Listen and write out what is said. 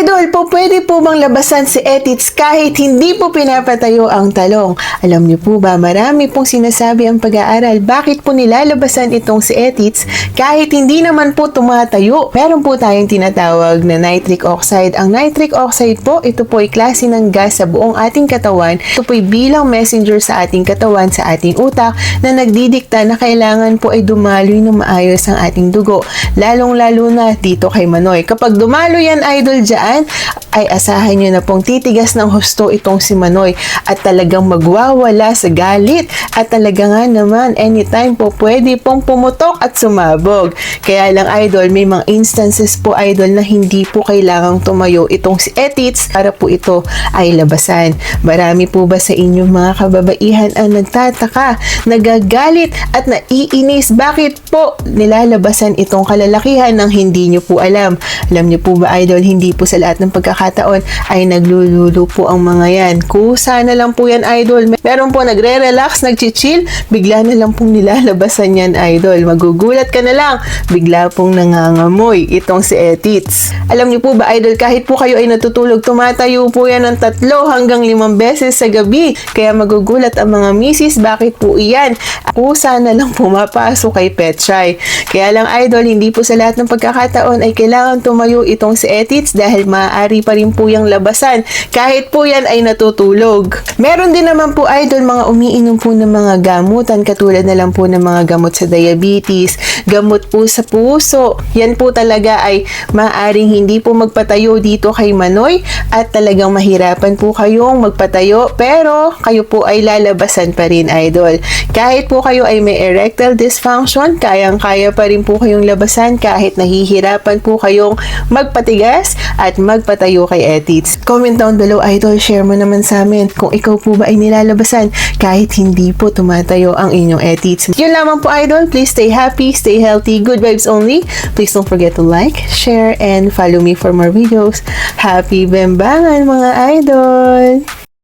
idol, po pwede po bang labasan si Etits kahit hindi po pinapatayo ang talong? Alam niyo po ba, marami pong sinasabi ang pag-aaral bakit po nilalabasan itong si Etits kahit hindi naman po tumatayo. Meron po tayong tinatawag na nitric oxide. Ang nitric oxide po, ito po ay klase ng gas sa buong ating katawan. Ito po ay bilang messenger sa ating katawan, sa ating utak, na nagdidikta na kailangan po ay dumaloy ng maayos ang ating dugo. Lalong-lalo na dito kay Manoy. Kapag dumalo yan, idol, dyan, ay asahan nyo na pong titigas ng husto itong si Manoy at talagang magwawala sa galit at talaga nga naman anytime po pwede pong pumutok at sumabog. Kaya lang, idol, may mga instances po, idol, na hindi po kailangang tumayo itong si Etits para po ito ay labasan. Marami po ba sa inyong mga kababaihan ang nagtataka, nagagalit at naiinis bakit po nilalabasan itong kalalakihan ng hindi nyo po alam? Alam nyo po ba, idol, hindi po sa lahat ng pagkakataon ay naglululo po ang mga yan. Kusa na lang po yan, idol. Meron po nagre-relax, nagchichill, bigla na lang pong nilalabasan yan, idol. Magugulat ka na lang, bigla pong nangangamoy itong si Etits. Alam niyo po ba, idol, kahit po kayo ay natutulog, tumatayo po yan ng 3 hanggang 5 beses sa gabi. Kaya magugulat ang mga misis, bakit po iyan? Kusa na lang pumapasok kay Petchay. Kaya lang, idol, hindi po sa lahat ng pagkakataon ay kailangan tumayo itong si Etits dahil maaari pa rin po yung labasan kahit po yan ay natutulog. Meron din naman po, idol, mga umiinom po ng mga gamutan katulad na lang po ng mga gamot sa diabetes, gamot po sa puso. Yan po talaga ay maaaring hindi po magpatayo dito kay Manoy at talagang mahirapan po kayong magpatayo pero kayo po ay lalabasan pa rin, idol. Kahit po kayo ay may erectile dysfunction, kayang-kaya pa rin po kayong labasan kahit nahihirapan po kayong magpatigas at magpatayo kay Etits. Comment down below, idol, share mo naman sa amin kung ikaw po ba ay nilalabasan kahit hindi po tumatayo ang inyong Etits. Yun lamang po, idol. Please stay happy, stay healthy, good vibes only. Please don't forget to like, share, and follow me for more videos. Happy Bembangan, mga idol!